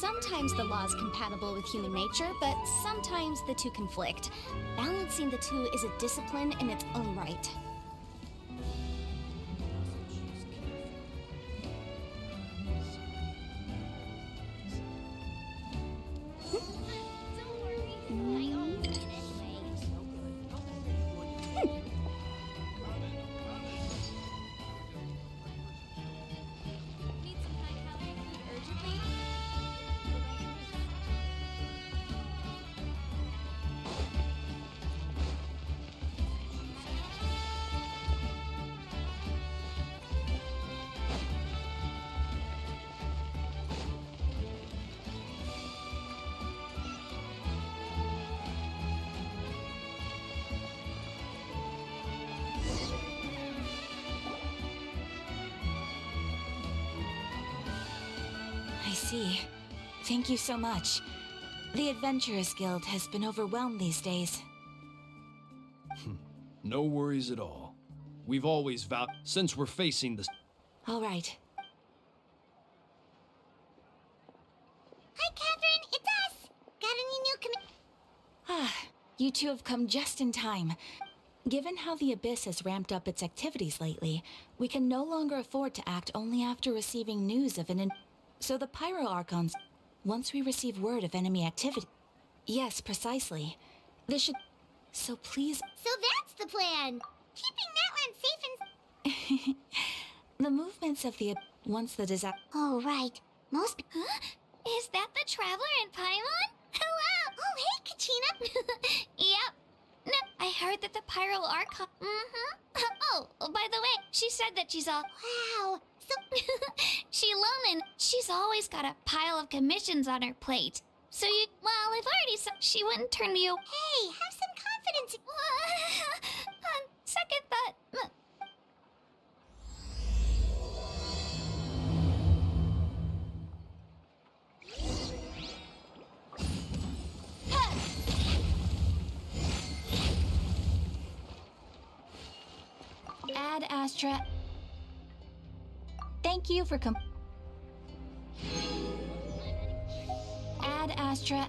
Sometimes the law is compatible with human nature, but sometimes the two conflict. Balancing the two is a discipline in its own right. I see. Thank you so much. The Adventurers Guild has been overwhelmed these days. No worries at all. We've always vowed, since we're facing the... All right. Hi, Catherine. It's us. Got any new Ah, you two have come just in time. Given how the Abyss has ramped up its activities lately, we can no longer afford to act only after receiving news of So the Pyro Archons, once we receive word of enemy activity... Yes, precisely. This should... So please... So that's the plan. Keeping that one safe and... The movements of the... Once the disaster... Oh, right. Most... Huh? Is that the Traveler in Paimon? Hello! Oh, hey, Kachina! Yep. No, I heard that the Pyro Archon... Oh, by the way, she said that she's all... Wow. So... she alone and she's always got a pile of commissions on her plate. So you... Well, I've already said she wouldn't turn you... Hey, have some confidence. On second thought... Ad Astra... Thank you for Ad Astra...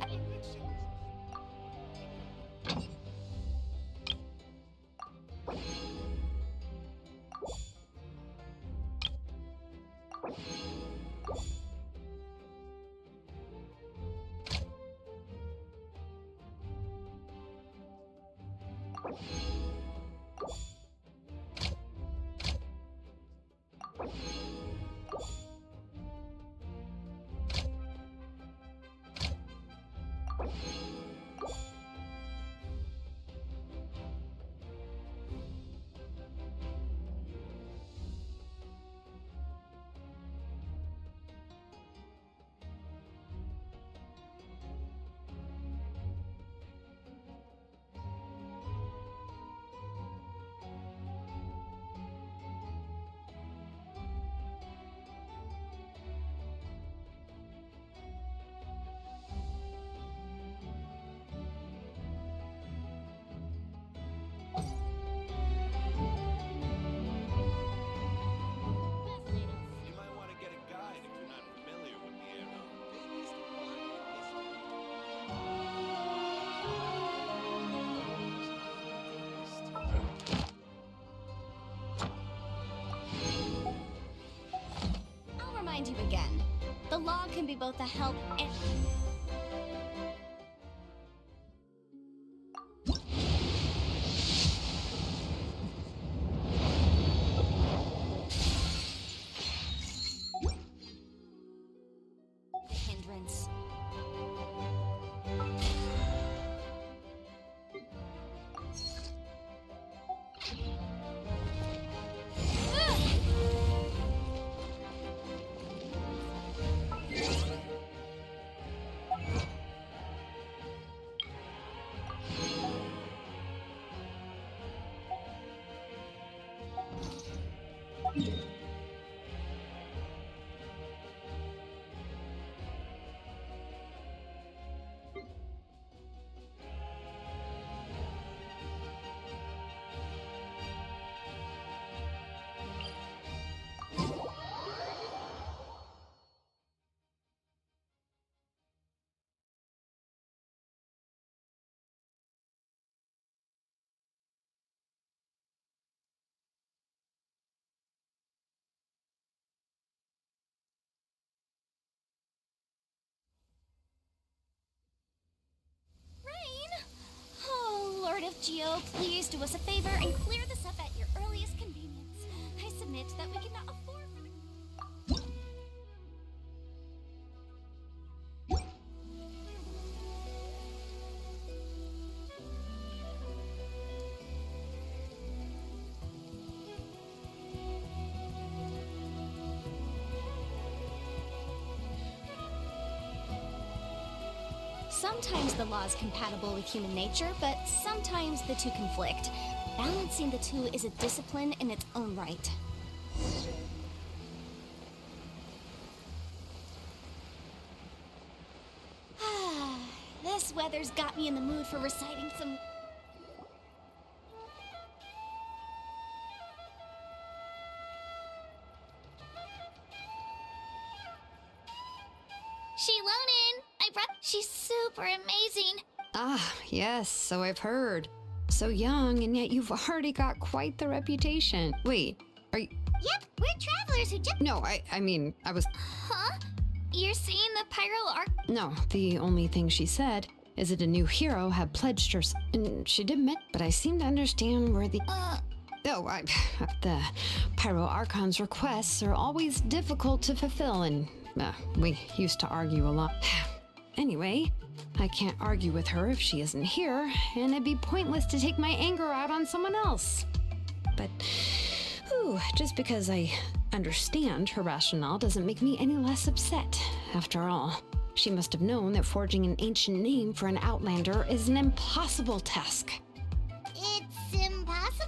You might want to get a guide if you're not familiar with the area. I'll remind you again. The law can be both a help and... hindrance. please do us a favor and clear this up at your earliest convenience. I submit that we cannot afford for the... Sometimes the law is compatible with human nature, but sometimes the two conflict. Balancing the two is a discipline in its own right. This weather's got me in the mood for reciting some... Shilonin! She's super amazing. Ah, yes, so I've heard. So young, and yet you've already got quite the reputation. Wait, are you... Yep, we're travelers who just... No, I mean, I was... Huh? You're seeing the Pyro Arc... No, the only thing she said is that a new hero had pledged her... And she did admit, but I seem to understand where the... The Pyro Archon's requests are always difficult to fulfill, and we used to argue a lot. Anyway, I can't argue with her if she isn't here, and it'd be pointless to take my anger out on someone else. But, just because I understand her rationale doesn't make me any less upset. After all, she must have known that forging an ancient name for an Outlander is an impossible task. It's impossible?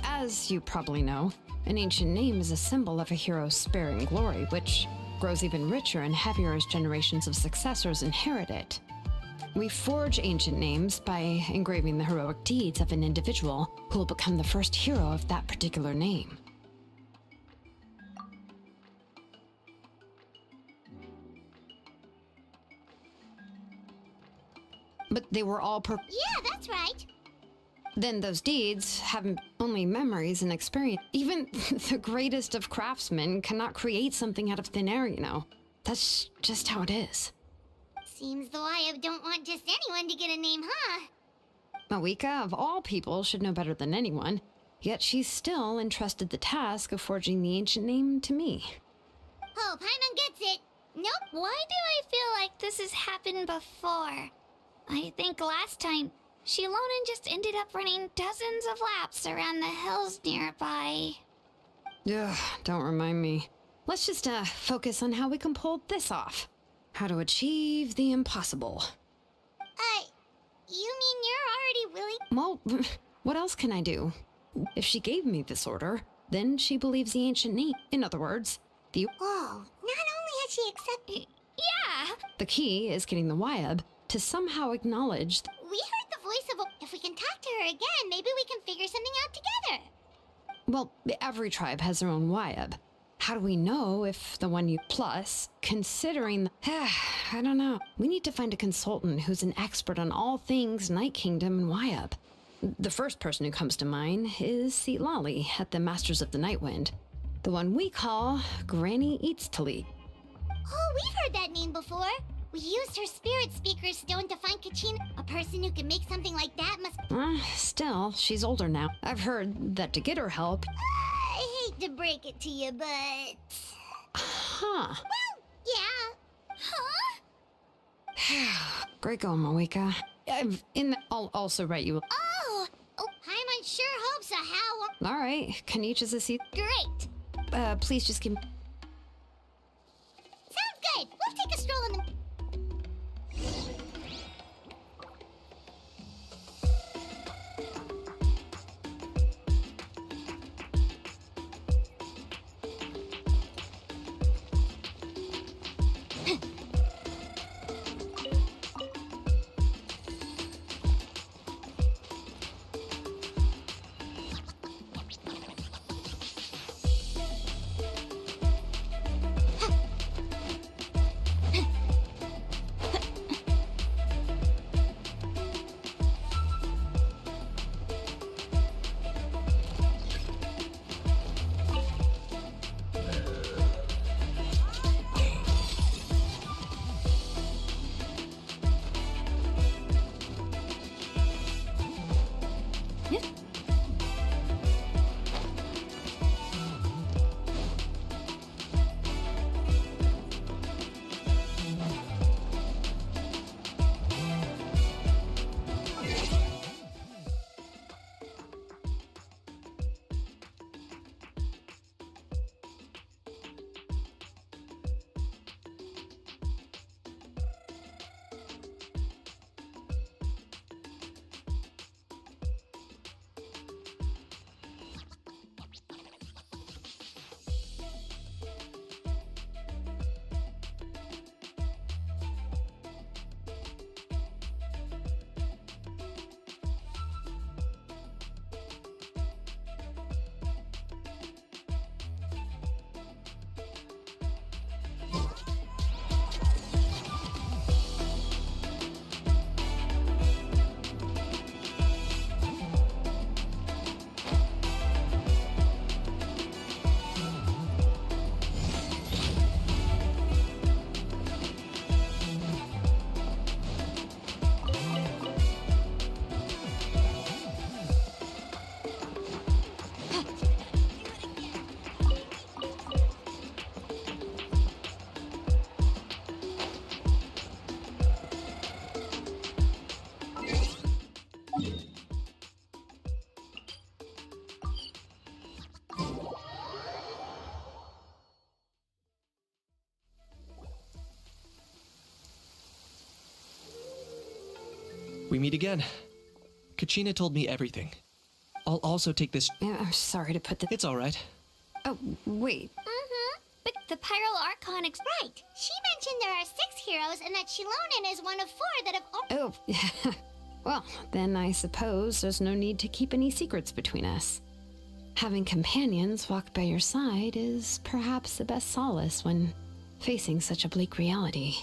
As you probably know, an ancient name is a symbol of a hero's sparing glory, which grows even richer and heavier as generations of successors inherit it. We forge ancient names by engraving the heroic deeds of an individual who will become the first hero of that particular name. But they were all Yeah, that's right. Then those deeds have only memories and experience. Even the greatest of craftsmen cannot create something out of thin air, you know. That's just how it is. Seems the Wyab don't want just anyone to get a name, huh? Mawika, of all people, should know better than anyone. Yet she's still entrusted the task of forging the ancient name to me. Oh, Paimon gets it. Nope. Why do I feel like this has happened before? I think last time... Shilonin just ended up running dozens of laps around the hills nearby. Ugh, don't remind me. Let's just focus on how we can pull this off. How to achieve the impossible. You mean you're already willing? Well, what else can I do? If she gave me this order, then she believes the ancient name. In other words, the... Whoa, not only has she accepted... Yeah! The key is getting the Wyab to somehow acknowledge... We heard the voice of... If we can talk to her again, maybe we can figure something out together. Well, every tribe has their own Wyab. How do we know if the one you... Plus, considering... I don't know. We need to find a consultant who's an expert on all things Night Kingdom and Wyab. The first person who comes to mind is Seatlali at the Masters of the Nightwind. The one we call Granny Eats Tali. Oh, we've heard that name before. We used her spirit speaker stone to find Kachina. A person who can make something like that must... Still, she's older now. I've heard that to get her help... I hate to break it to you, but... Huh. Well, yeah. Huh? Great going, Mawika. I'll also write you... Oh, Paimon sure hopes so, how... All right, Kanichi's a seat. Great. Please just give me... Sounds good. We'll take a stroll in the... We meet again. Kachina told me everything. I'll also take this. Yeah, I'm sorry to put the. It's alright. Oh, wait. But the Pyro Archon right. She mentioned there are 6 heroes and that Shilonen is one of 4 that have. Oh, well, then I suppose there's no need to keep any secrets between us. Having companions walk by your side is perhaps the best solace when facing such a bleak reality.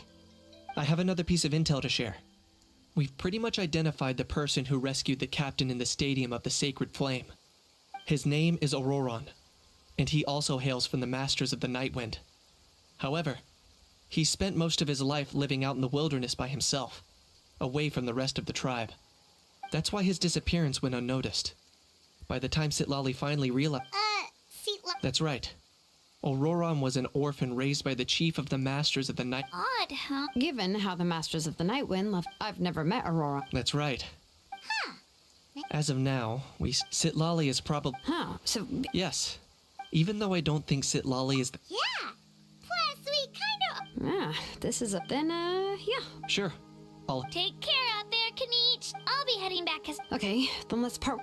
I have another piece of intel to share. We've pretty much identified the person who rescued the captain in the Stadium of the Sacred Flame. His name is Auroron, and he also hails from the Masters of the Nightwind. However, he spent most of his life living out in the wilderness by himself, away from the rest of the tribe. That's why his disappearance went unnoticed. By the time Sitlali finally realized... That's right. Auroron was an orphan raised by the chief of the Masters of the Night... Odd, huh? Given how the Masters of the Nightwind left, I've never met Aurora. That's right. As of now, Sitlali is probably... Huh, so... Yes. Even though I don't think Sitlali is the... Yeah. Plus, we kinda... Yeah, this is a... Then, yeah. Sure. I'll... Take care out there, Kanich. I'll be heading back as... Okay, then let's part...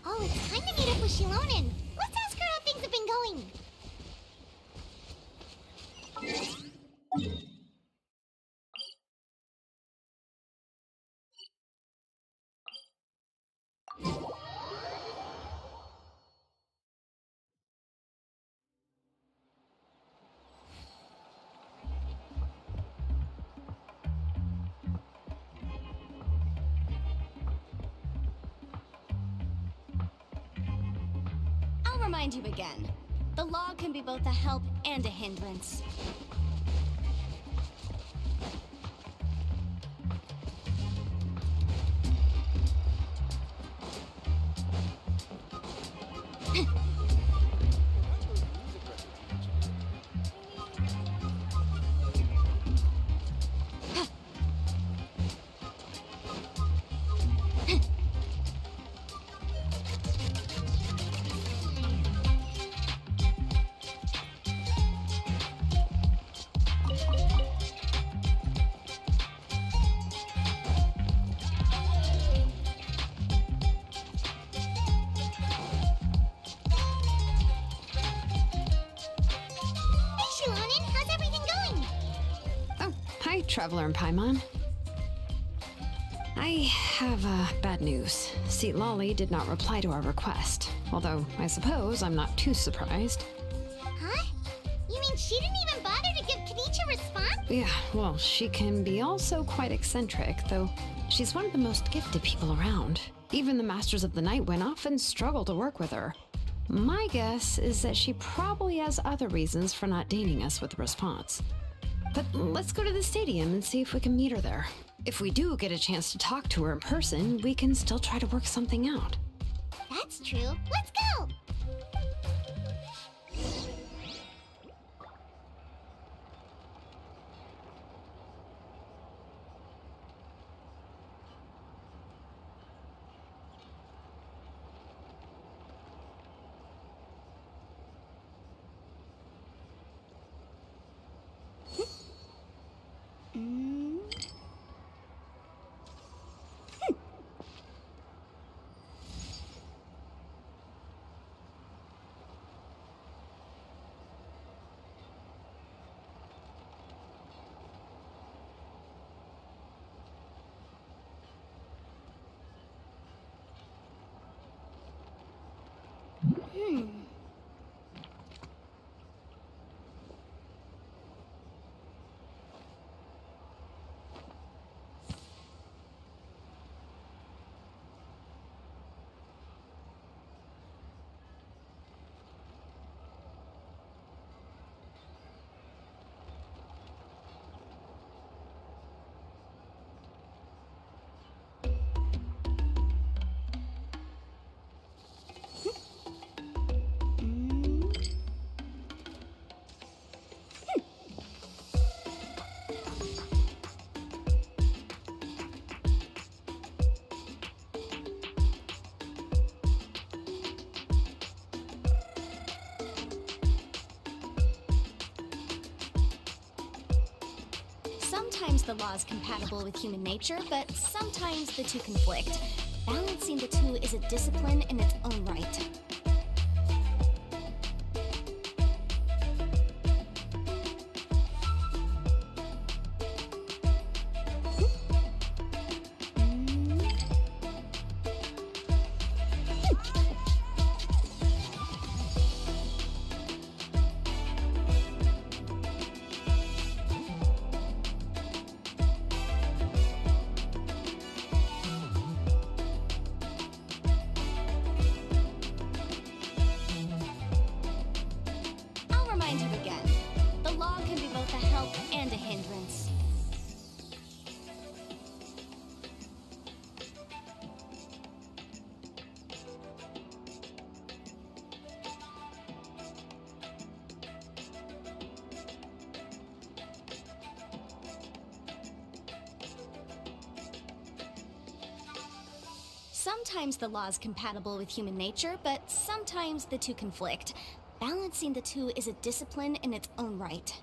Oh, it's time to meet up with Shilonen. Let's ask her how things have been going. I'll remind you again. The law can be both a help and a hindrance. Traveler and Paimon. I have bad news. Sitlali did not reply to our request, although I suppose I'm not too surprised. Huh? You mean she didn't even bother to give Kanichi a response? Yeah, well, she can be also quite eccentric, though she's one of the most gifted people around. Even the Masters of the Nightwind often struggle to work with her. My guess is that she probably has other reasons for not deigning us with a response. But let's go to the stadium and see if we can meet her there. If we do get a chance to talk to her in person, we can still try to work something out. That's true. Let's go! Sometimes the law is compatible with human nature, but sometimes the two conflict. Balancing the two is a discipline in its own right. Remind you again. The law can be both a help and a hindrance. Sometimes the law is compatible with human nature, but sometimes the two conflict. Balancing the two is a discipline in its own right.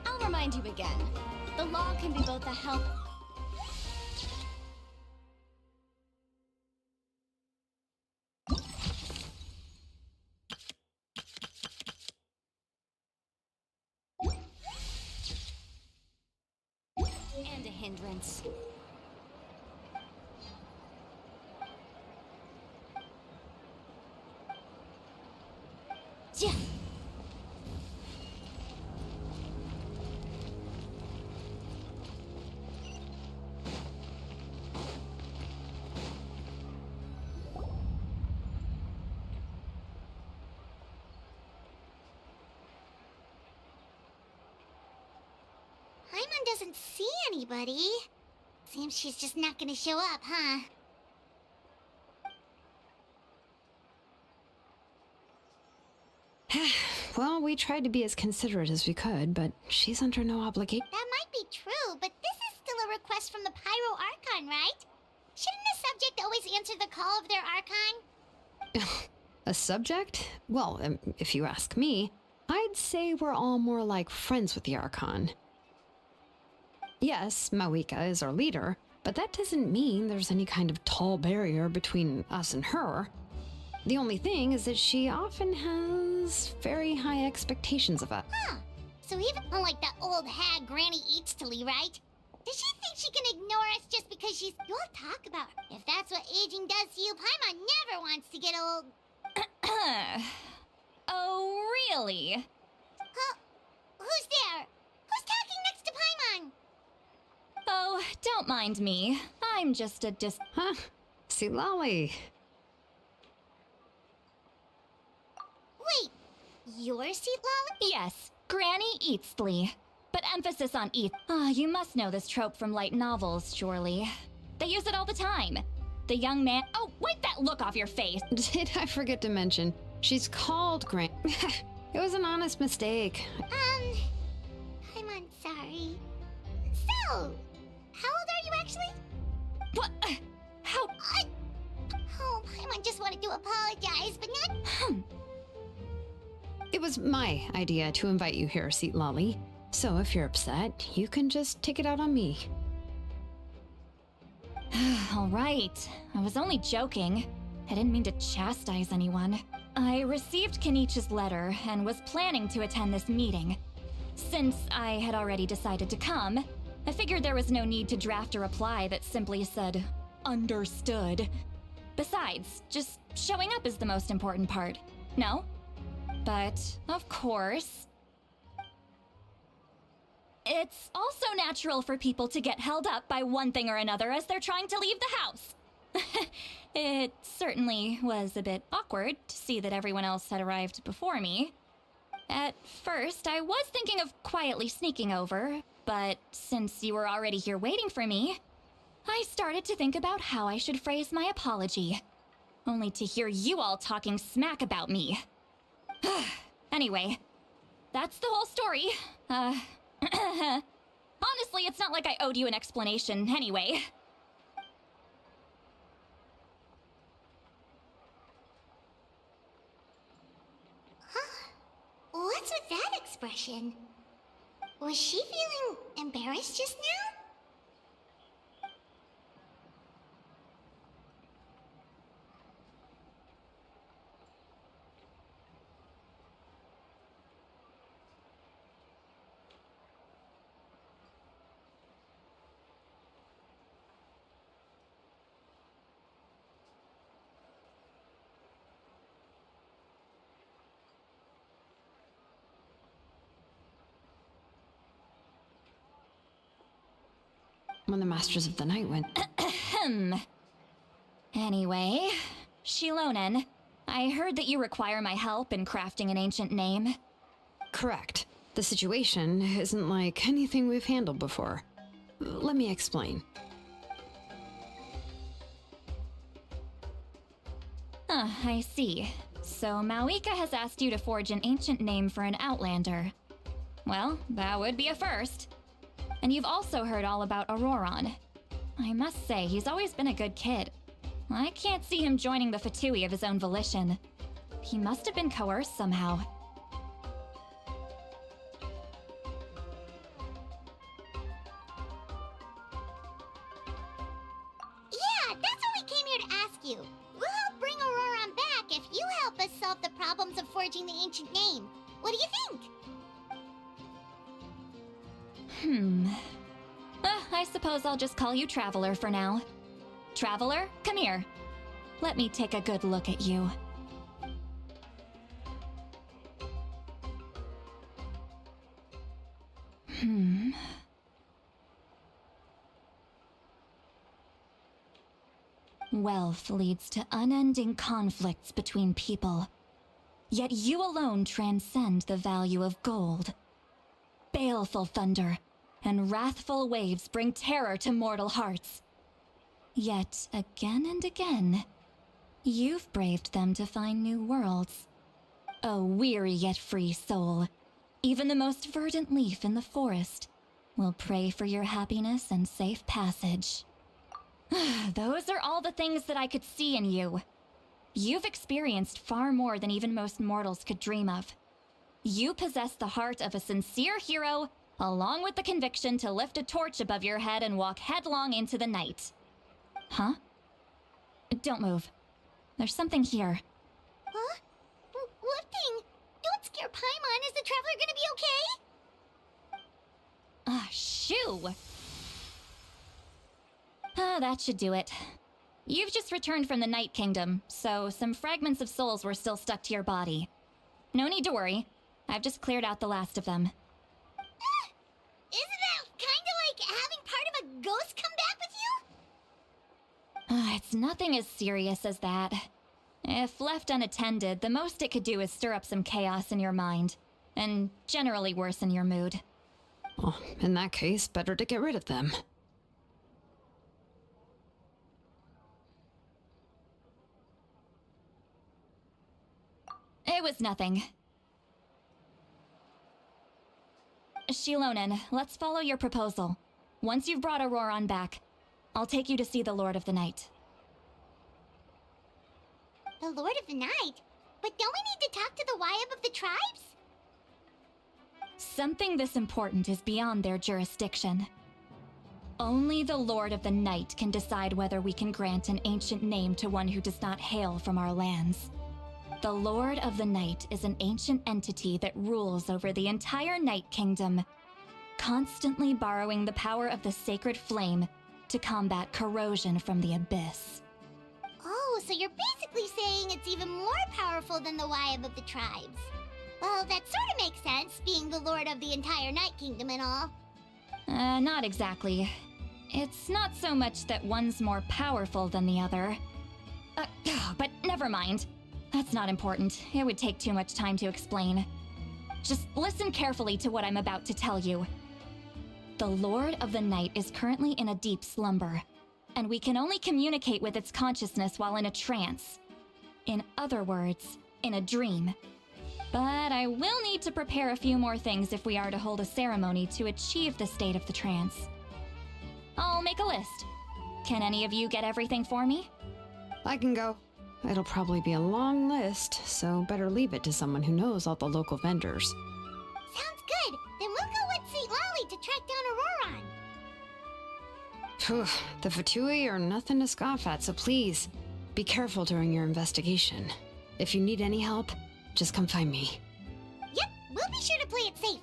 I'll remind you again. The law can be both a help and a hindrance. Yeah. didn't see anybody. Seems she's just not gonna show up, huh? Well, we tried to be as considerate as we could, but she's under no obligation. That might be true, but this is still a request from the Pyro Archon, right? Shouldn't the subject always answer the call of their Archon? A subject? Well, if you ask me, I'd say we're all more like friends with the Archon. Yes, Mawika is our leader, but that doesn't mean there's any kind of tall barrier between us and her. The only thing is that she often has very high expectations of us. Huh. So even unlike that old hag Granny Eatstily, right? Does she think she can ignore us just because she's... You'll talk about her. If that's what aging does to you, Paimon never wants to get old. Oh, really? Huh? Who's there? Who's talking next to Paimon? Oh, don't mind me. I'm just a Huh? See, Lolly. Wait, you're Seat Lolly? Yes, Granny Eatstly. But emphasis on Eat. You must know this trope from light novels, surely. They use it all the time. The young man... Oh, wipe that look off your face! Did I forget to mention? She's called Grant. It was an honest mistake. Paimon, sorry. So, how old are you actually? What? How... Oh, Paimon just wanted to apologize, but not... It was my idea to invite you here, Seat Lolly. So if you're upset, you can just take it out on me. All right. I was only joking. I didn't mean to chastise anyone. I received Kenichi's letter and was planning to attend this meeting. Since I had already decided to come, I figured there was no need to draft a reply that simply said, understood. Besides, just showing up is the most important part. No? But, of course, it's also natural for people to get held up by one thing or another as they're trying to leave the house. It certainly was a bit awkward to see that everyone else had arrived before me. At first, I was thinking of quietly sneaking over, but since you were already here waiting for me, I started to think about how I should phrase my apology, only to hear you all talking smack about me. Anyway, that's the whole story. Honestly, it's not like I owed you an explanation anyway. What's with that expression? Was she feeling embarrassed just now? When the Masters of the Night went... Anyway, Shilonen, I heard that you require my help in crafting an ancient name. Correct. The situation isn't like anything we've handled before. Let me explain. I see. So Mawika has asked you to forge an ancient name for an Outlander. Well, that would be a first. And you've also heard all about Auroron. I must say, he's always been a good kid. I can't see him joining the Fatui of his own volition. He must have been coerced somehow. Yeah, that's what we came here to ask you. We'll help bring Auroron back if you help us solve the problems of forging the ancient name. What do you think? I suppose I'll just call you Traveler for now. Traveler, come here. Let me take a good look at you. Wealth leads to unending conflicts between people. Yet you alone transcend the value of gold. Baleful thunder, and wrathful waves bring terror to mortal hearts. Yet, again and again, you've braved them to find new worlds. A weary yet free soul, even the most verdant leaf in the forest, will pray for your happiness and safe passage. Those are all the things that I could see in you. You've experienced far more than even most mortals could dream of. You possess the heart of a sincere hero, along with the conviction to lift a torch above your head and walk headlong into the night. Huh? Don't move. There's something here. Huh? What thing? Don't scare Paimon. Is the traveler gonna be okay? Ah, shoo! That should do it. You've just returned from the Night Kingdom, so some fragments of souls were still stuck to your body. No need to worry. I've just cleared out the last of them. Isn't that kinda like having part of a ghost come back with you? It's nothing as serious as that. If left unattended, the most it could do is stir up some chaos in your mind, and generally worsen your mood. Well, in that case, better to get rid of them. It was nothing. Shilonen, let's follow your proposal. Once you've brought Auroron back, I'll take you to see the Lord of the Night. The Lord of the Night? But don't we need to talk to the Wyab of the tribes? Something this important is beyond their jurisdiction. Only the Lord of the Night can decide whether we can grant an ancient name to one who does not hail from our lands. The Lord of the Night is an ancient entity that rules over the entire Night Kingdom, constantly borrowing the power of the sacred flame to combat corrosion from the abyss. Oh, so you're basically saying it's even more powerful than the Wyab of the tribes. Well, that sort of makes sense, being the lord of the entire Night Kingdom and all. Not exactly. It's not so much that one's more powerful than the other. But never mind. That's not important. It would take too much time to explain. Just listen carefully to what I'm about to tell you. The Lord of the Night is currently in a deep slumber, and we can only communicate with its consciousness while in a trance. In other words, in a dream. But I will need to prepare a few more things if we are to hold a ceremony to achieve the state of the trance. I'll make a list. Can any of you get everything for me? I can go. It'll probably be a long list, so better leave it to someone who knows all the local vendors. Sounds good. Then we'll go with St. Lolly to track down Auroron. Phew, the Fatui are nothing to scoff at, so please, be careful during your investigation. If you need any help, just come find me. Yep, we'll be sure to play it safe.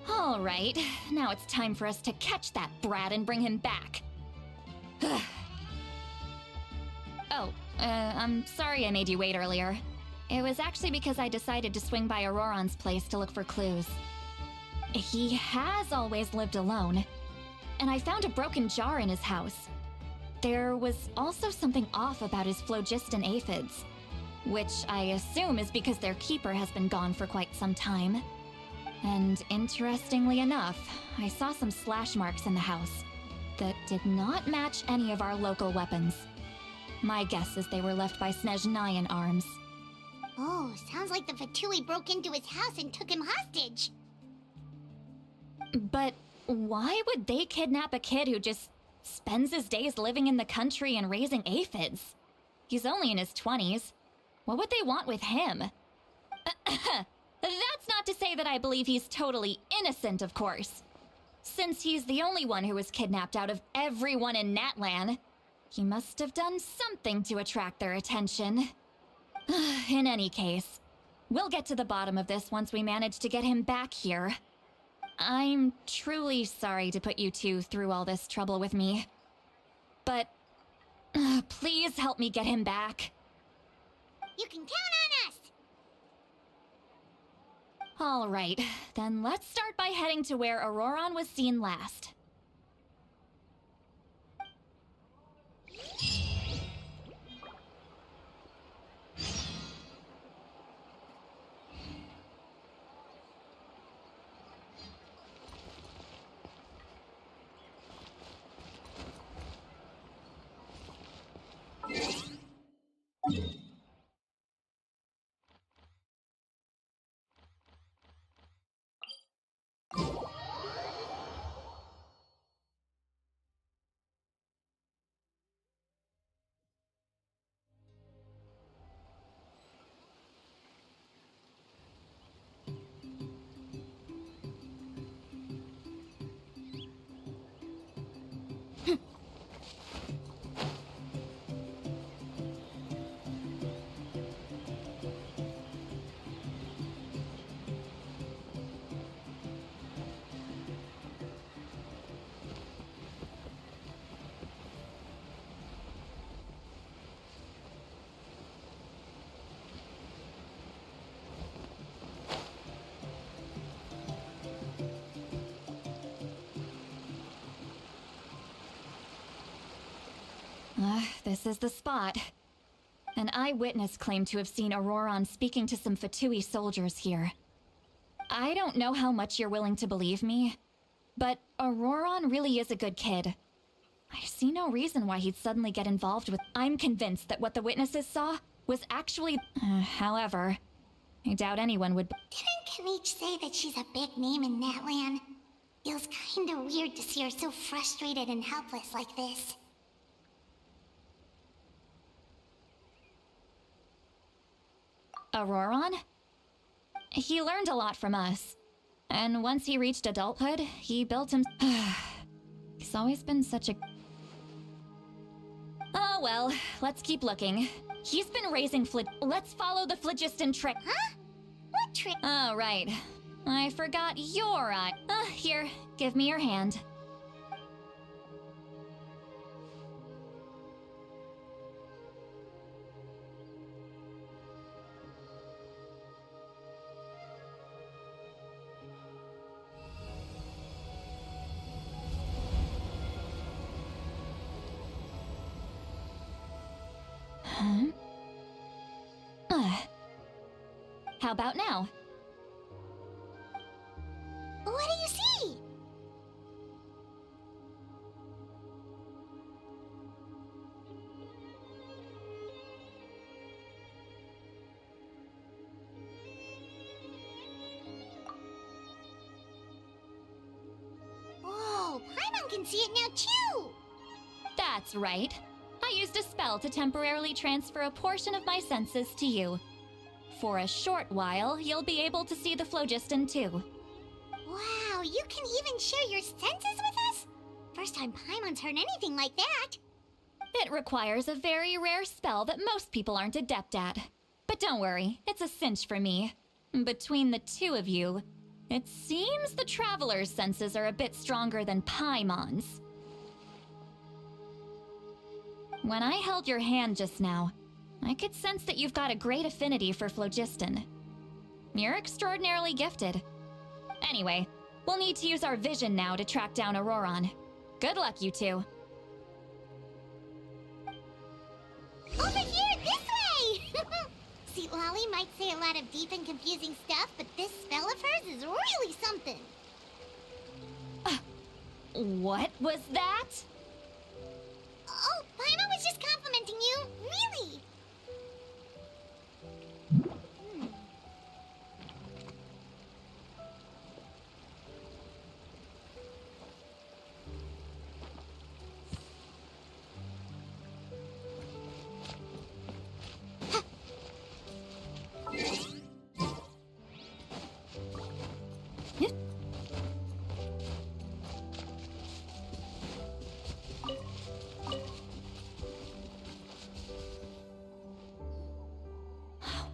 All right, now it's time for us to catch that brat and bring him back. I'm sorry I made you wait earlier. It was actually because I decided to swing by Auroron's place to look for clues. He has always lived alone, and I found a broken jar in his house. There was also something off about his phlogiston aphids, which I assume is because their keeper has been gone for quite some time. And interestingly enough, I saw some slash marks in the house that did not match any of our local weapons. My guess is they were left by Snezhnayan arms. Oh, sounds like the Fatui broke into his house and took him hostage. But why would they kidnap a kid who just spends his days living in the country and raising aphids? He's only in his 20s. What would they want with him? That's not to say that I believe he's totally innocent, of course. Since he's the only one who was kidnapped out of everyone in Natlan, he must have done something to attract their attention. In any case, we'll get to the bottom of this once we manage to get him back here. I'm truly sorry to put you two through all this trouble with me. But please help me get him back. You can count on us! All right, then let's start by heading to where Auroron was seen last. This is the spot. An eyewitness claimed to have seen Auroron speaking to some Fatui soldiers here. I don't know how much you're willing to believe me, but Auroron really is a good kid. I see no reason why he'd suddenly get involved with— I'm convinced that what the witnesses saw was actually— however, I doubt anyone would— Didn't Kanich say that she's a big name in that land? Feels kinda weird to see her so frustrated and helpless like this. Auroron? He learned a lot from us. And once he reached adulthood, he built him— He's always been such a— Oh well, let's keep looking. He's been raising Let's follow the phlogiston trick— Huh? What trick? Oh, right. I forgot your eye. Here, give me your hand. How about now? What do you see? Whoa, Paimon can see it now too! That's right. I used a spell to temporarily transfer a portion of my senses to you. For a short while, you'll be able to see the phlogiston too. Wow, you can even share your senses with us? First time Paimon's heard anything like that. It requires a very rare spell that most people aren't adept at. But don't worry, it's a cinch for me. Between the two of you, it seems the Traveler's senses are a bit stronger than Paimon's. When I held your hand just now, I could sense that you've got a great affinity for phlogiston. You're extraordinarily gifted. Anyway, we'll need to use our vision now to track down Auroron. Good luck, you two. Over here, this way! See, Lolly might say a lot of deep and confusing stuff, but this spell of hers is really something. What was that? Oh, Paimon was just complimenting you. Really.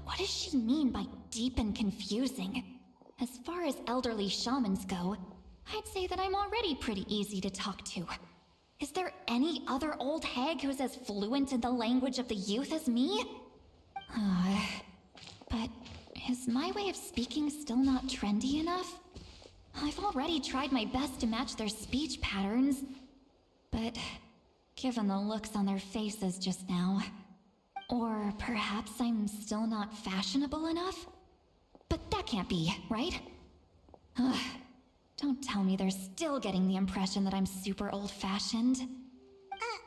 What does she mean by deep and confusing? As far as elderly shamans go, I'd say that I'm already pretty easy to talk to. Is there any other old hag who's as fluent in the language of the youth as me? But is my way of speaking still not trendy enough? I've already tried my best to match their speech patterns, but given the looks on their faces just now, or perhaps I'm still not fashionable enough? But that can't be, right? Don't tell me they're still getting the impression that I'm super old-fashioned. Huh?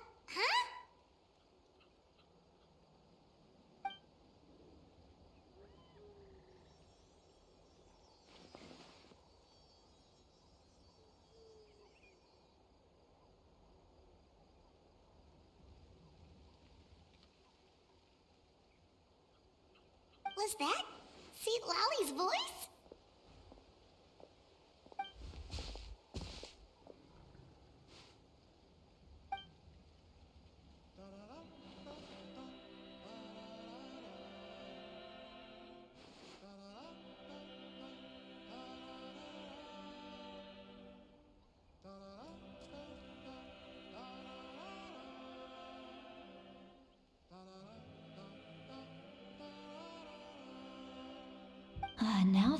Was that Seat Lolly's voice?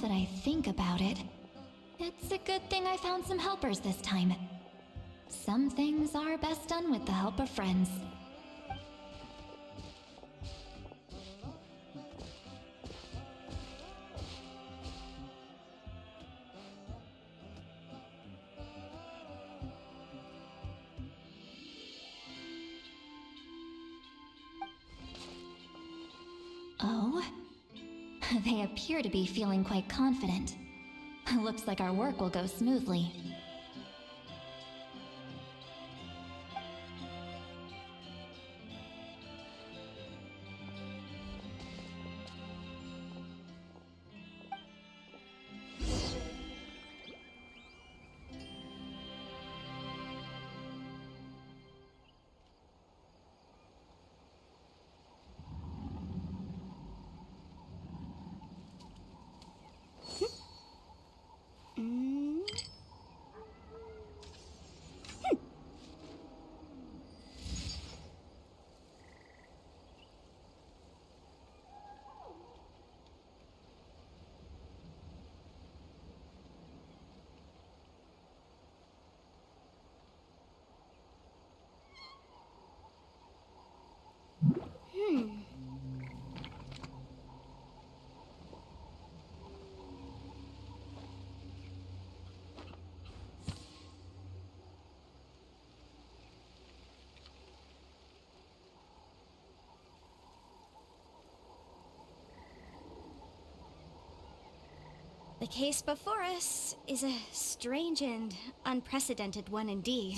that I think about it, it's a good thing I found some helpers this time. Some things are best done with the help of friends. Oh? They appear to be feeling quite confident. Looks like our work will go smoothly. The case before us is a strange and unprecedented one indeed.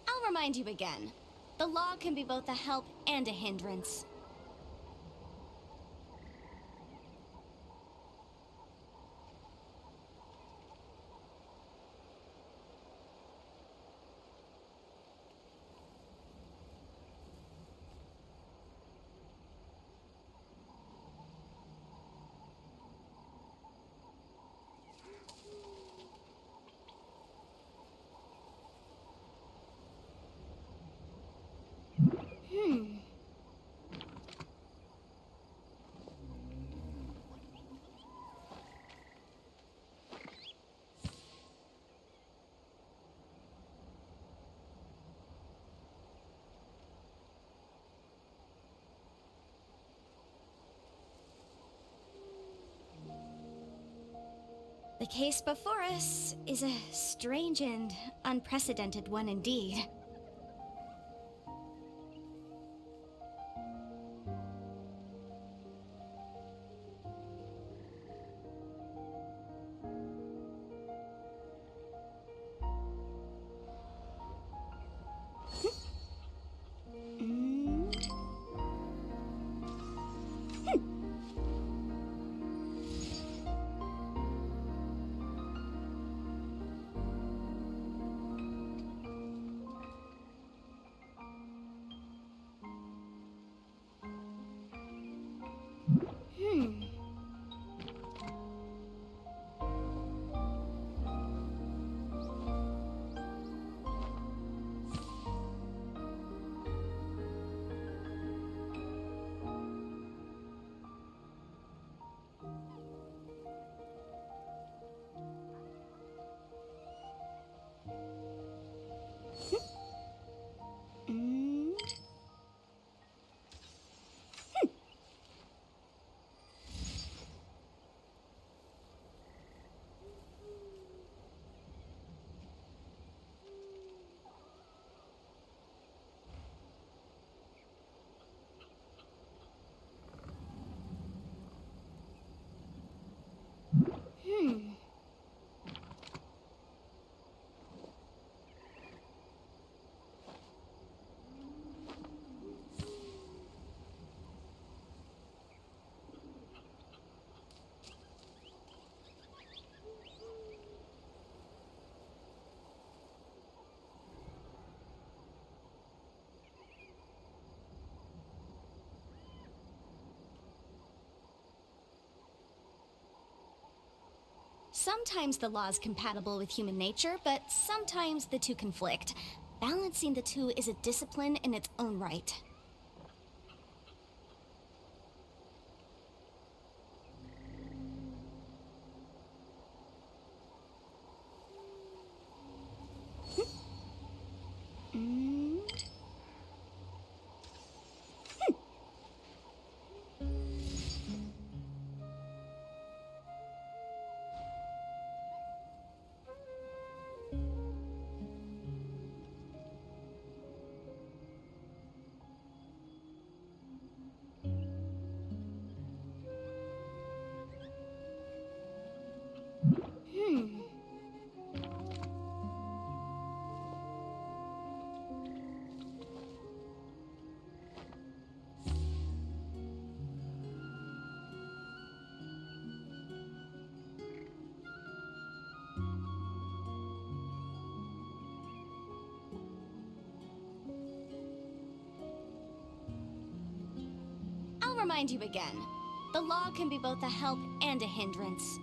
I'll remind you again. The law can be both a help and a hindrance. The case before us is a strange and unprecedented one indeed. Sometimes the law is compatible with human nature, but sometimes the two conflict. Balancing the two is a discipline in its own right. I'll remind you again. The law can be both a help and a hindrance.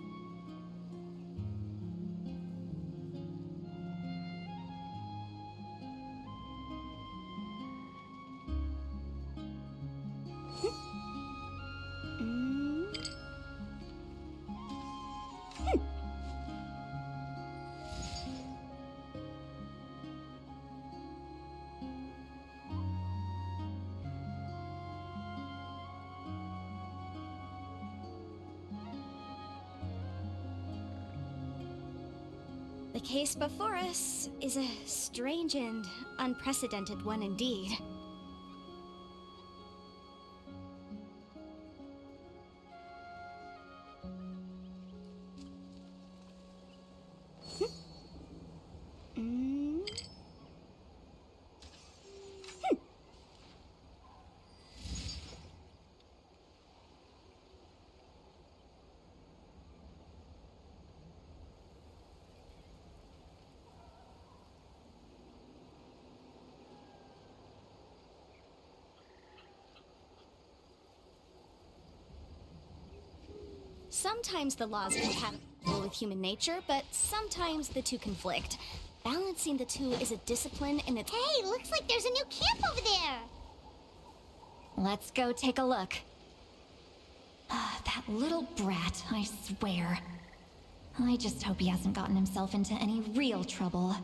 The case before us is a strange and unprecedented one indeed. Sometimes the law is compatible with human nature, but sometimes the two conflict. Balancing the two is a discipline in its... Hey, looks like there's a new camp over there. Let's go take a look. That little brat, I swear. I just hope he hasn't gotten himself into any real trouble.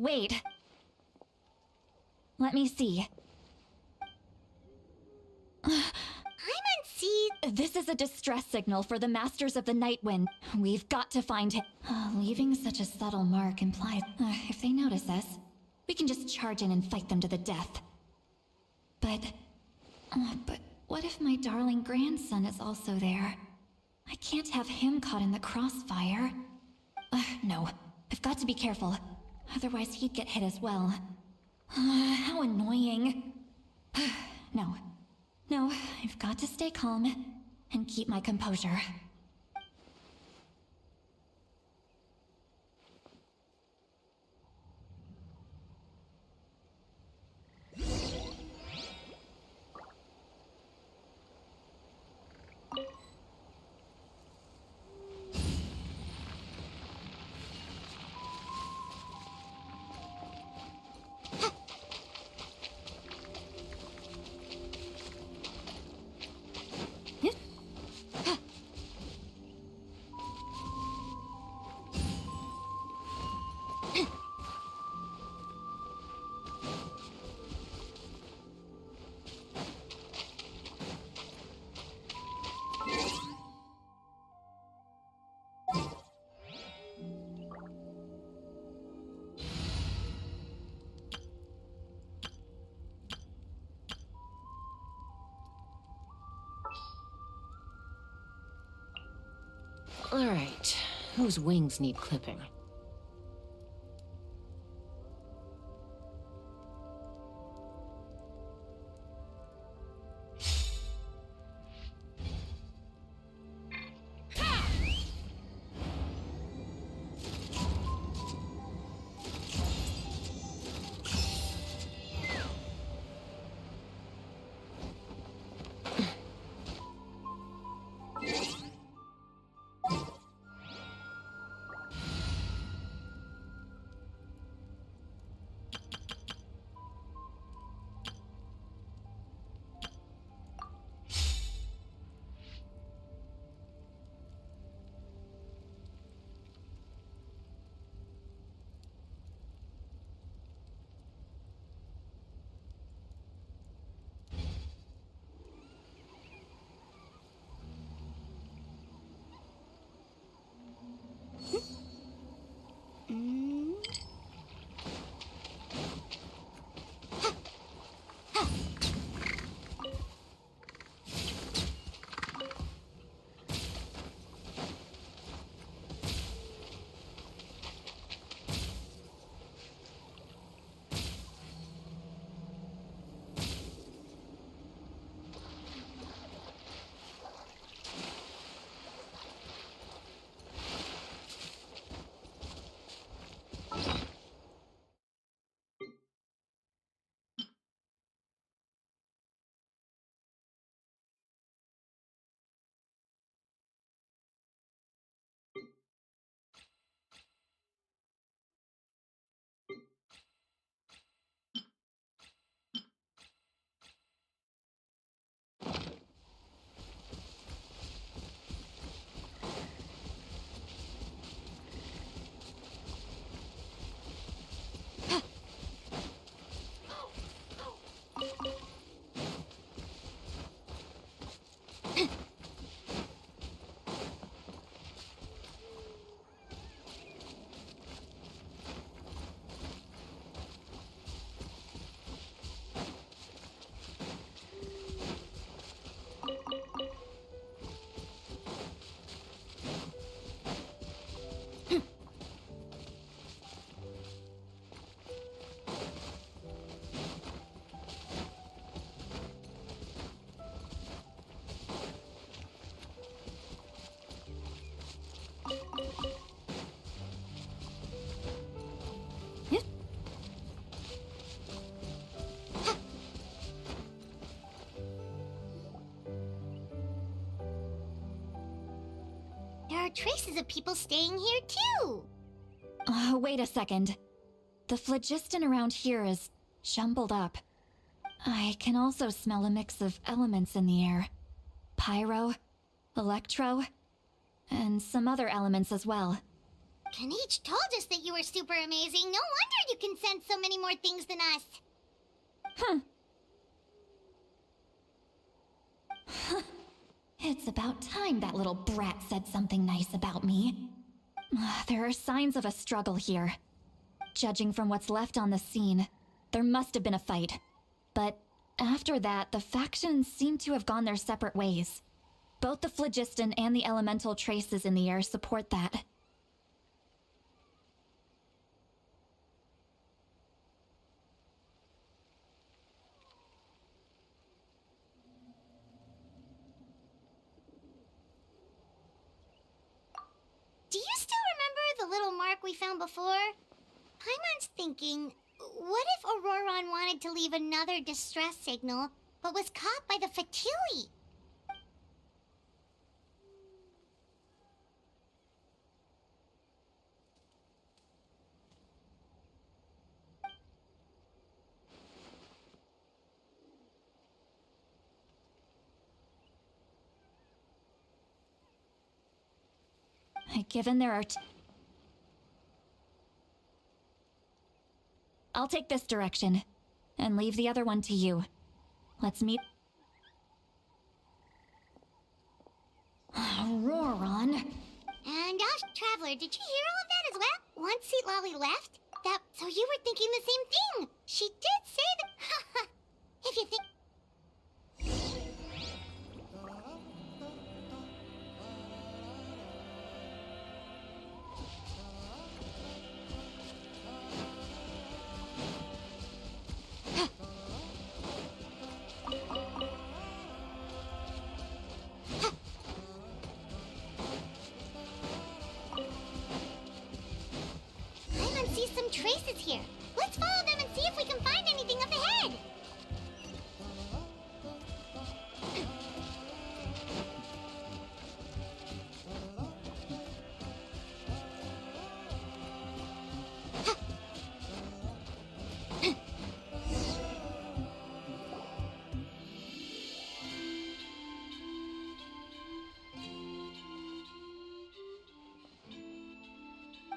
wait. Let me see. I'm on C. This is a distress signal for the Masters of the Night Wind. We've got to find him. Leaving such a subtle mark implies if they notice us, we can just charge in and fight them to the death. But what if my darling grandson is also there? I can't have him caught in the crossfire. No, I've got to be careful. Otherwise he'd get hit as well. How annoying. No, I've got to stay calm and keep my composure. Alright, whose wings need clipping? There are traces of people staying here too. Wait a second. The phlogiston around here is jumbled up. I can also smell a mix of elements in the air. Pyro, electro, and some other elements as well. Kanich told us that you were super amazing. No wonder you can sense so many more things than us. It's about time that little brat said something nice about me. There are signs of a struggle here. Judging from what's left on the scene, there must have been a fight. But after that, the factions seem to have gone their separate ways. Both the phlogiston and the elemental traces in the air support that. Do you still remember the little mark we found before? Paimon's thinking, what if Auroron wanted to leave another distress signal, but was caught by the Fatui? Given there are I'll take this direction, and leave the other one to you. Let's meet... Auroron. And Traveler, did you hear all of that as well? Once Seat Lolly left, so you were thinking the same thing. She did say that... If you think... traces here. Let's follow them and see if we can find anything up ahead.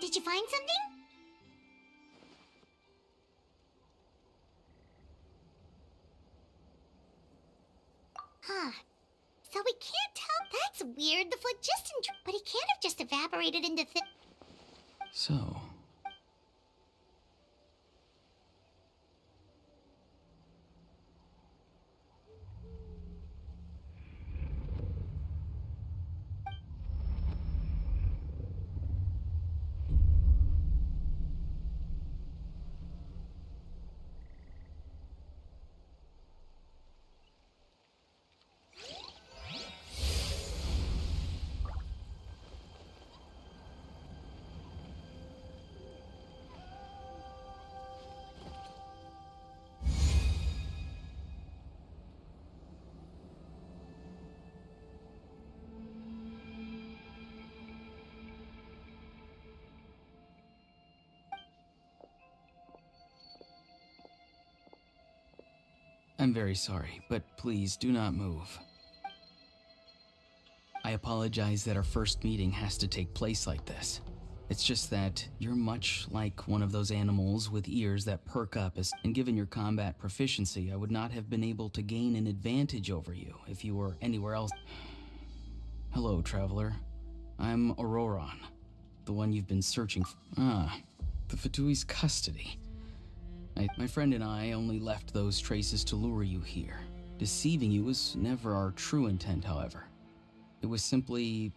Did you find something? So we can't tell. That's weird. The phlogiston, but he can't have just evaporated into So, I'm very sorry, but please do not move. I apologize that our first meeting has to take place like this. It's just that you're much like one of those animals with ears that perk up, and given your combat proficiency, I would not have been able to gain an advantage over you if you were anywhere else. Hello, traveler. I'm Auroron, the one you've been searching for. The Fatui's custody. My friend and I only left those traces to lure you here. Deceiving you was never our true intent, however. It was simply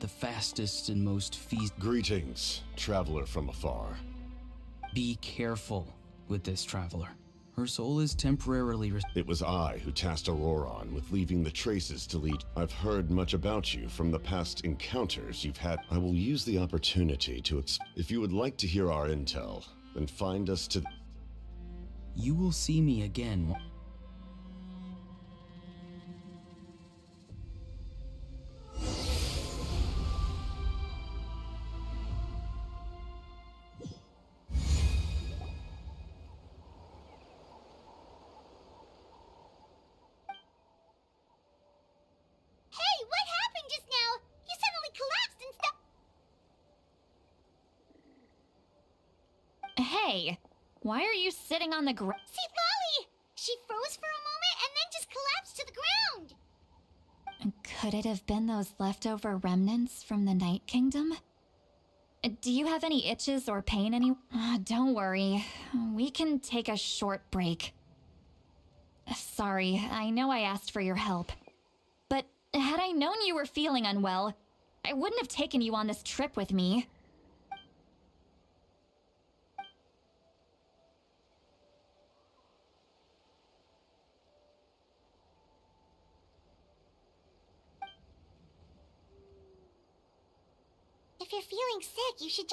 the fastest and most Greetings, traveler from afar. Be careful with this traveler. Her soul is temporarily It was I who tasked Auroron with leaving the traces to lead. I've heard much about you from the past encounters you've had. I will use the opportunity to if you would like to hear our intel, then find us to... You will see me again. Hey, why are you sitting on the ground? See, Lolly! She froze for a moment and then just collapsed to the ground! Could it have been those leftover remnants from the Night Kingdom? Do you have any itches or pain don't worry. We can take a short break. Sorry, I know I asked for your help. But had I known you were feeling unwell, I wouldn't have taken you on this trip with me. If you're feeling sick, you should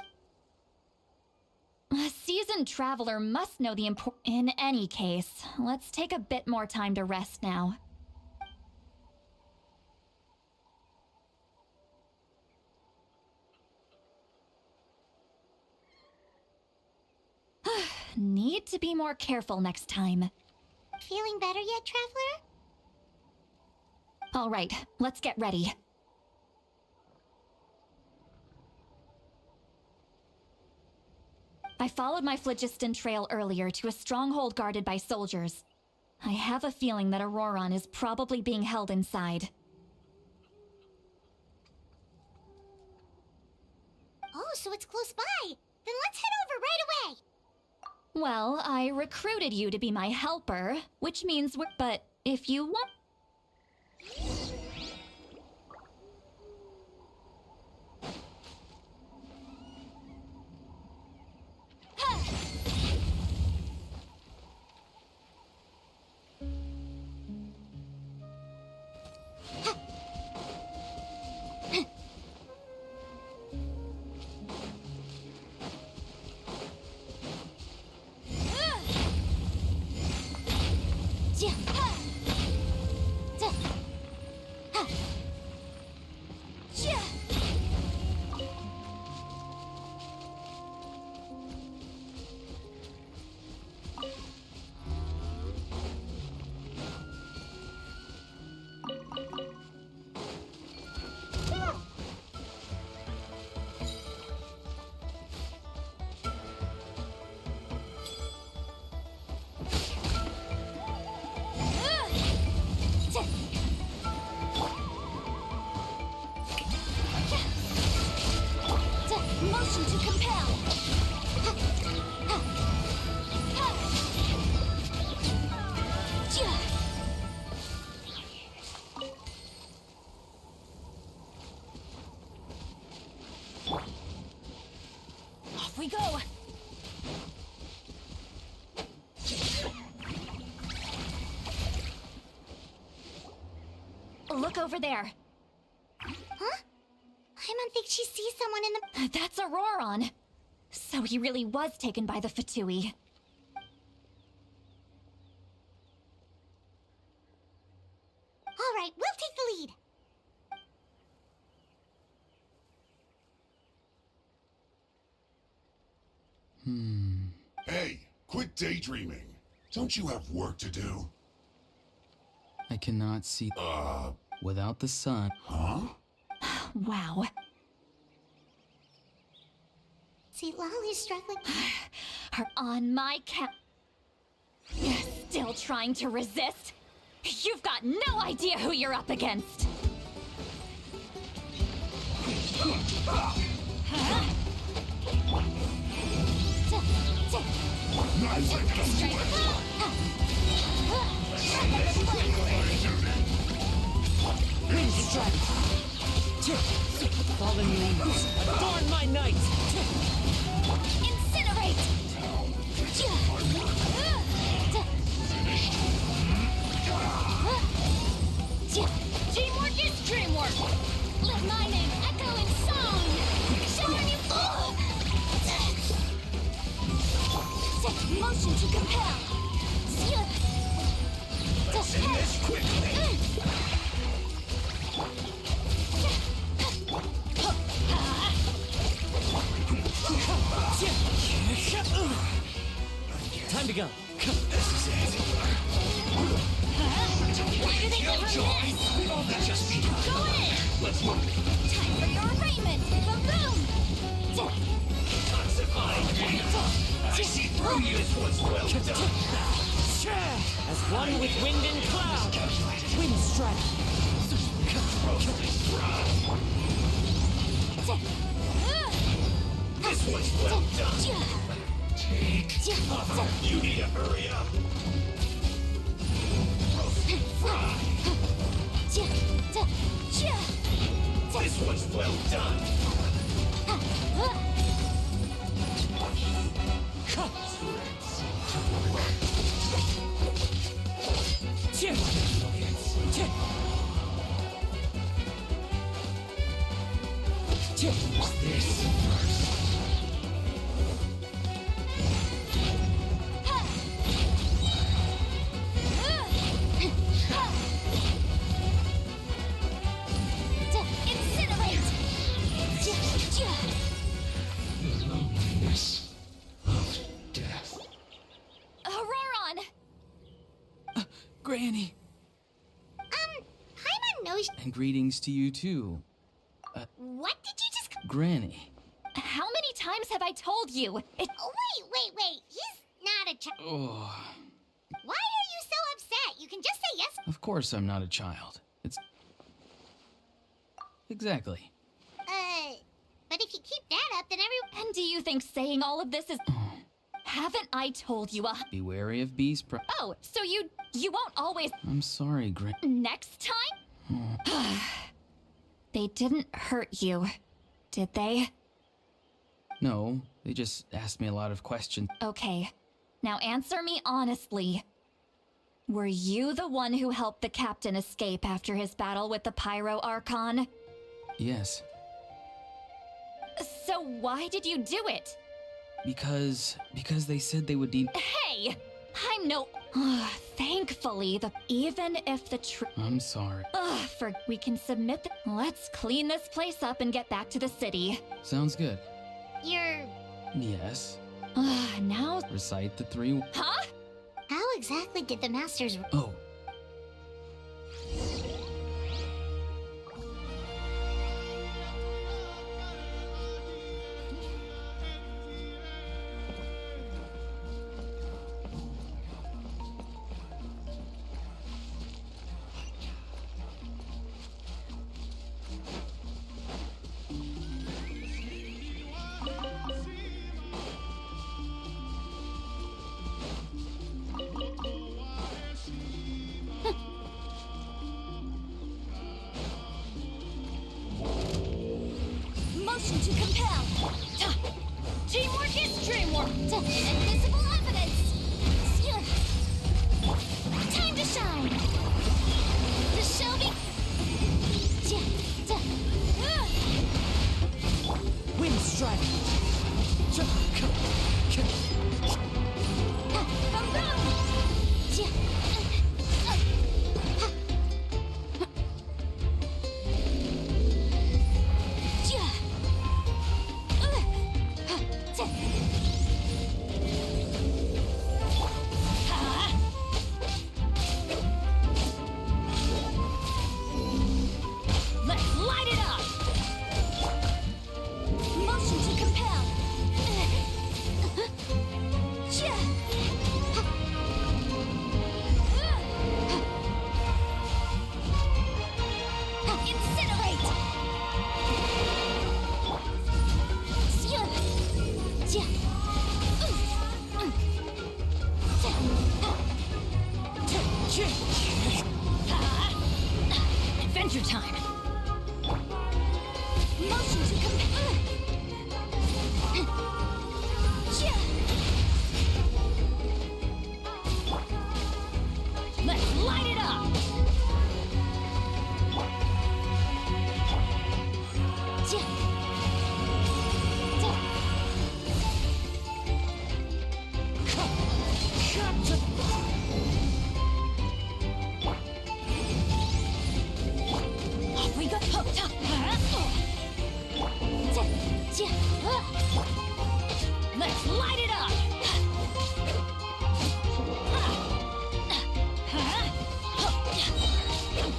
A seasoned traveler must know the In any case, let's take a bit more time to rest now. Need to be more careful next time. Feeling better yet, Traveler? All right, let's get ready. I followed my phlogiston trail earlier to a stronghold guarded by soldiers. I have a feeling that Auroron is probably being held inside. Oh, so it's close by. Then let's head over right away. Well, I recruited you to be my helper, which means but if you want... Motion to compel. Off we go. Look over there. Huh? I don't think she sees someone in the... That's Auroron. So he really was taken by the Fatui. All right, we'll take the lead. Hey, quit daydreaming. Don't you have work to do? I cannot see without the sun. Huh? Wow. See, Lolly's struggling. Her on my cap. Still trying to resist? You've got no idea who you're up against. Fallen leaves, adorn my night! Incinerate! Teamwork is dreamwork! Let my name echo in song! Shower you full! Set motion to compel! Send this quickly! Time to go. This is it. Why do they never miss? Just be Go in! Let's move. Time for your arraignment! Boom! Toxifying. I see one's well done. As one with wind and cloud. Wind strike. This one's well done. You need to hurry up. This one's well done. Auroron! Granny! Paimon knows. And greetings to you too. What did you just? Granny. How many times have I told you? Oh, wait. He's not a child. Oh, Why are you so upset? You can just say yes. of course I'm not a child. It's... Exactly. But if you keep that up, then everyone. And do you think saying all of this is... Haven't I told you Be wary of bees. Oh, so you won't always... I'm sorry, Granny. Next time? They didn't hurt you, did they? No, they just asked me a lot of questions. Okay, now answer me honestly. Were you the one who helped the captain escape after his battle with the Pyro Archon? Yes, So why did you do it? because they said they would need... Hey! I'm no... Thankfully, even if the I'm sorry. we can submit Let's clean this place up and get back to the city. Sounds good. You're. Yes. Now... Recite the 3... Huh? How exactly did the masters? Oh. Motion to compel. Teamwork is dreamwork. Invisible evidence. Time to shine. The show be. Wind strike. Let's light it up! Motion to compel. Incinerate. Adventure time! Motion to compel. Let's light it up! Off we go. Let's light it up!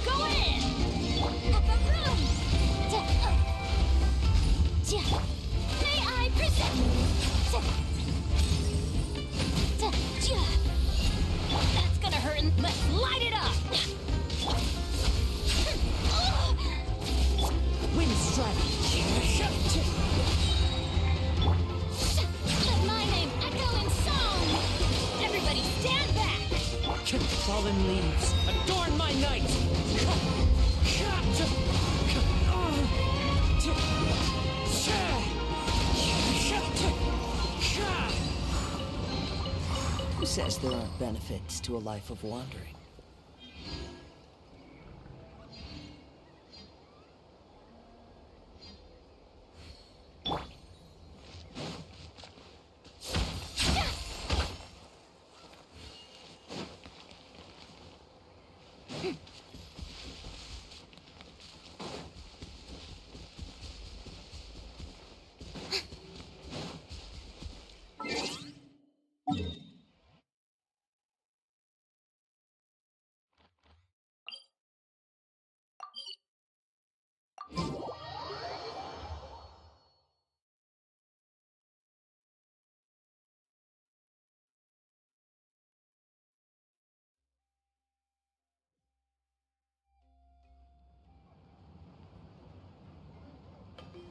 Go in! May I present? leaves. Adorn my night! Who says there aren't benefits to a life of wandering?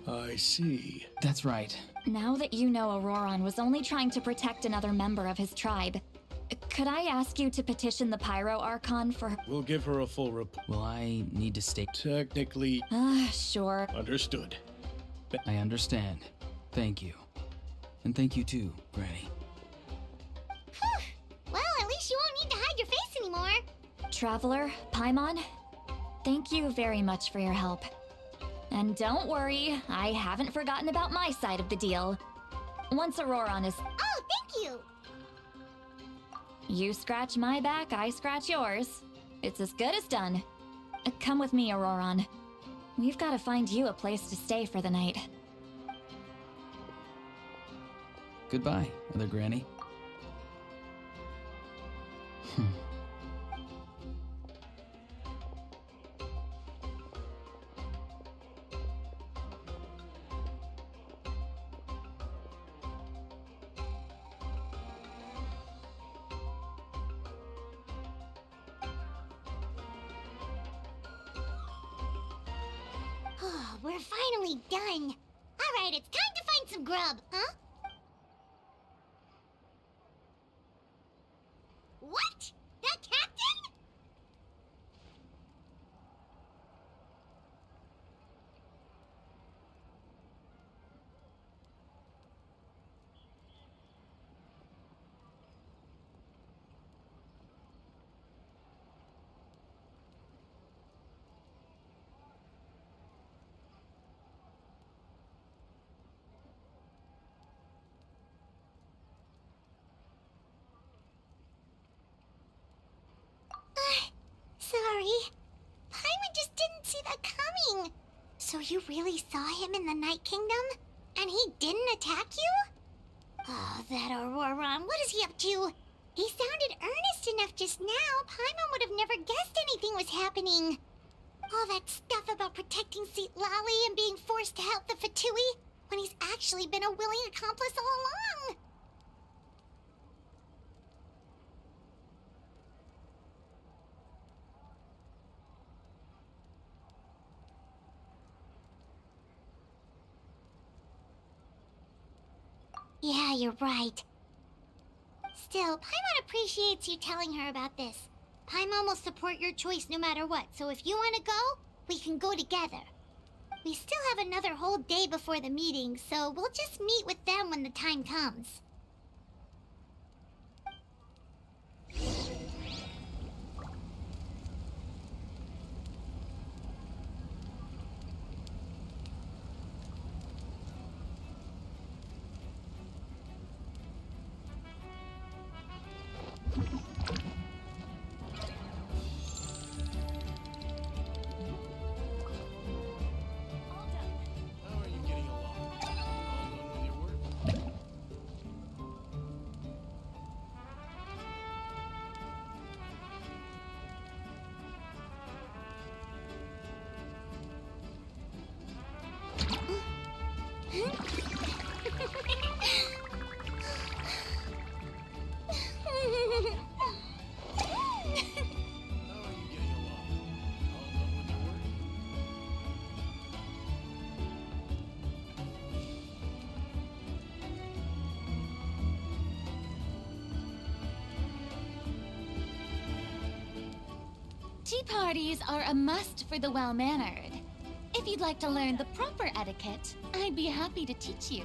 I see. That's right. Now that you know Auroron was only trying to protect another member of his tribe, could I ask you to petition the Pyro Archon for... We'll give her a full report. Will I need to stay? Technically... Sure. Understood. I understand. Thank you. And thank you too, Granny. Well, at least you won't need to hide your face anymore. Traveler, Paimon, thank you very much for your help. And don't worry, I haven't forgotten about my side of the deal. Once Auroron is... Oh, thank you! You scratch my back, I scratch yours. It's as good as done. Come with me, Auroron. We've got to find you a place to stay for the night. Goodbye, Other Granny. Oh, we're finally done. All right, it's time to find some grub, huh? What? The captain? Sorry. Paimon just didn't see that coming. So you really saw him in the Night Kingdom? And he didn't attack you? Oh, that Auroron, what is he up to? He sounded earnest enough just now. Paimon would have never guessed anything was happening. All that stuff about protecting Seat Lally and being forced to help the Fatui, when he's actually been a willing accomplice all along. Yeah, you're right. Still, Paimon appreciates you telling her about this. Paimon will support your choice no matter what, so if you want to go, we can go together. We still have another whole day before the meeting, so we'll just meet with them when the time comes. How are you getting along? All done with your work? How are you getting along? All done with your work? Tea parties are a must for the well-mannered. If you'd like to learn the proper etiquette, I'd be happy to teach you.